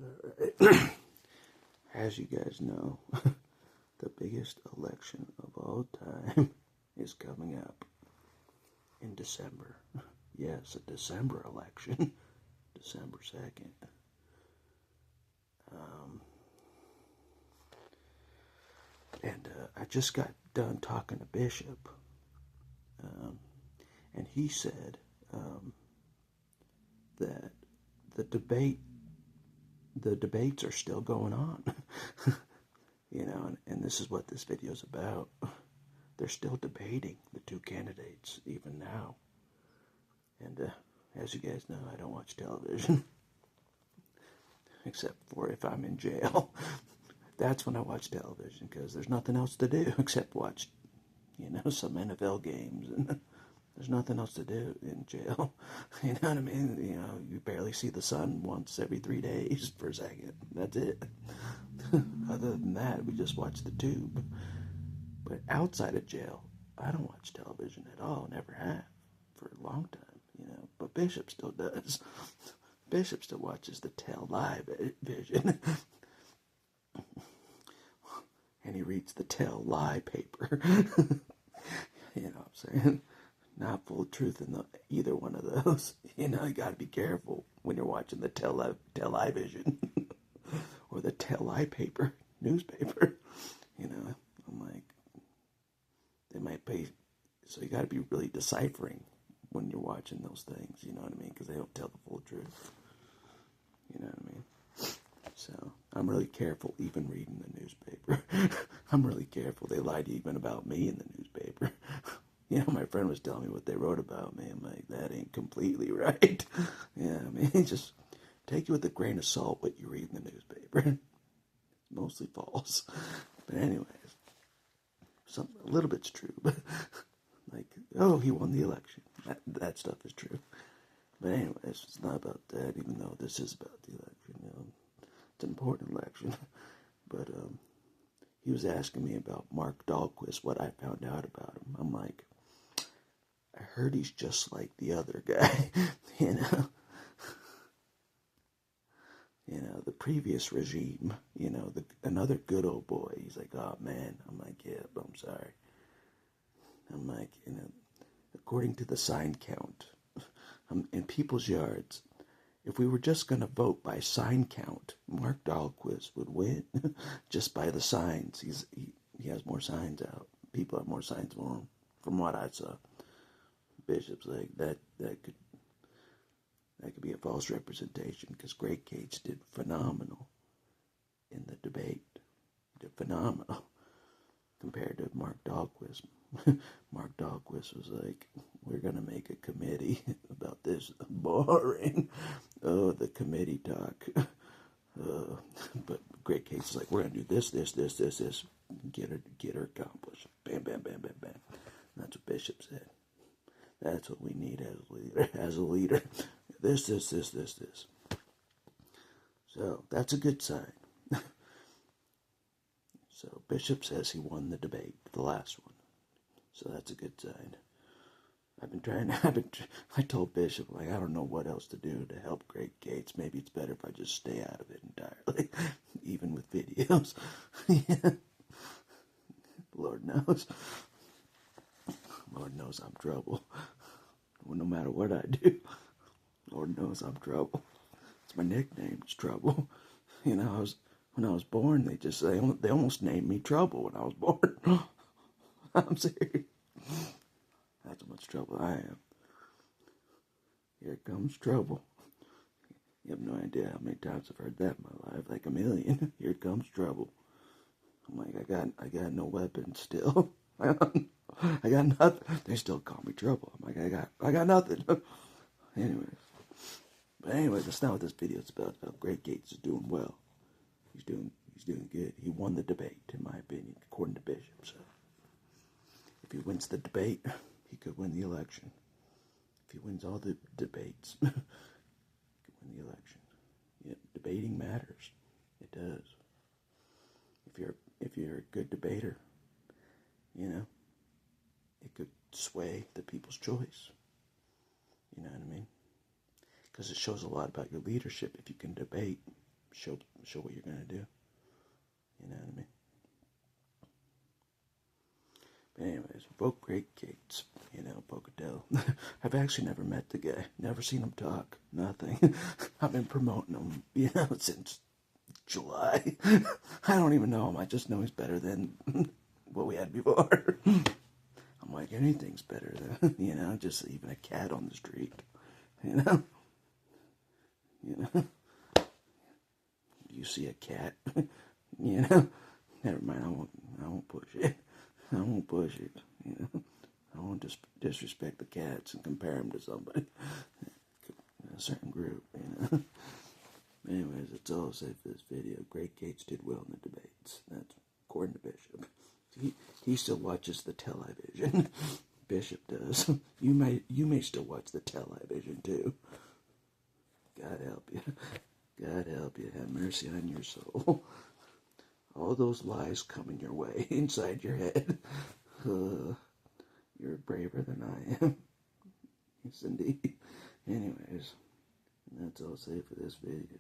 Alright. As you guys know, the biggest election of all time is coming up in December. Yes, a December election, December 2nd. I just got done talking to Bishop, and he said that the debates are still going on. And this is what this video is about. They're still debating the two candidates even now. And as you guys know, I don't watch television except for if I'm in jail. That's when I watch television, because there's nothing else to do except watch, some NFL games, and there's nothing else to do in jail. You know what I mean? You barely see the sun once every 3 days for a second. That's it. Other than that, we just watch the tube. But outside of jail, I don't watch television at all. Never have for a long time. But Bishop still does. Bishop still watches the Live vision. And he reads the Lie paper. You know what I'm saying? Not full of truth in either one of those. You gotta be careful when you're watching the Lie vision. Or the Lie paper, newspaper. I'm like, they might pay. So you gotta be really deciphering when you're watching those things, you know what I mean? Because they don't tell the full truth. You know what I mean? So I'm really careful even reading the newspaper. I'm really careful. They lied even about me in the newspaper. My friend was telling me what they wrote about me. I'm like, that ain't completely right. Just take it with a grain of salt what you read in the newspaper. It's mostly false. But anyways, a little bit's true. But like, oh, he won the election. That stuff is true. But anyways, it's not about that, even though this is about the election. It's an important election. But he was asking me about Mark Dahlquist, what I found out about him. I'm like, I heard he's just like the other guy, the previous regime, another good old boy. He's like, oh man. I'm like, yeah, but I'm sorry. I'm like, according to the sign count, in people's yards, if we were just going to vote by sign count, Mark Dahlquist would win just by the signs. He has more signs out. People have more signs for him, from what I saw. Bishop's like, that could be a false representation, because Greg Gates did phenomenal in the debate. Did phenomenal compared to Mark Dahlquist. Mark Dahlquist was like, we're going to make a committee about this. Boring. Oh, the committee talk. But Greg Gates is like, we're going to do this. Get her accomplished. Bam, bam, bam, bam, bam. That's what Bishop said. That's what we need as a leader. This. So that's a good sign. So Bishop says he won the debate, the last one. So that's a good sign. I told Bishop, like, I don't know what else to do to help Greg Gates. Maybe it's better if I just stay out of it entirely, even with videos. Yeah. Lord knows. Lord knows I'm trouble. Well, no matter what I do, Lord knows I'm trouble. It's my nickname, it's Trouble. When I was born, they almost named me Trouble when I was born. I'm serious. That's how much trouble I am. Here comes trouble. You have no idea how many times I've heard that in my life, like a million. Here comes trouble. I'm like, I got no weapons still. I got nothing. They still call me Trouble. I'm like, I got nothing. Anyways, that's not what this video is about. Greg Gates is doing well. He's doing good. He won the debate, in my opinion, according to Bishop. So if he wins the debate, he could win the election. If he wins all the debates, he could win the election. Yeah, debating matters. It does. If you're a good debater, it could sway the people's choice. You know what I mean? Because it shows a lot about your leadership if you can debate. show what you're gonna do. You know what I mean? But anyways, vote Great Gates. You know, Pocatello. I've actually never met the guy. Never seen him talk. Nothing. I've been promoting him, since July. I don't even know him. I just know he's better than what we had before. I'm like, anything's better than, just even a cat on the street. You know? You know? You see a cat, never mind, I won't push it. I won't push it, I won't disrespect the cats and compare them to somebody, a certain group, Anyways, that's all I'll say for this video. Great Gates did well in the debates. That's according to Bishop. He still watches the television. Bishop does. You may still watch the television too. God help you. God help you. Have mercy on your soul. All those lies coming your way inside your head. You're braver than I am. Yes, indeed. Anyways, that's all I'll say for this video.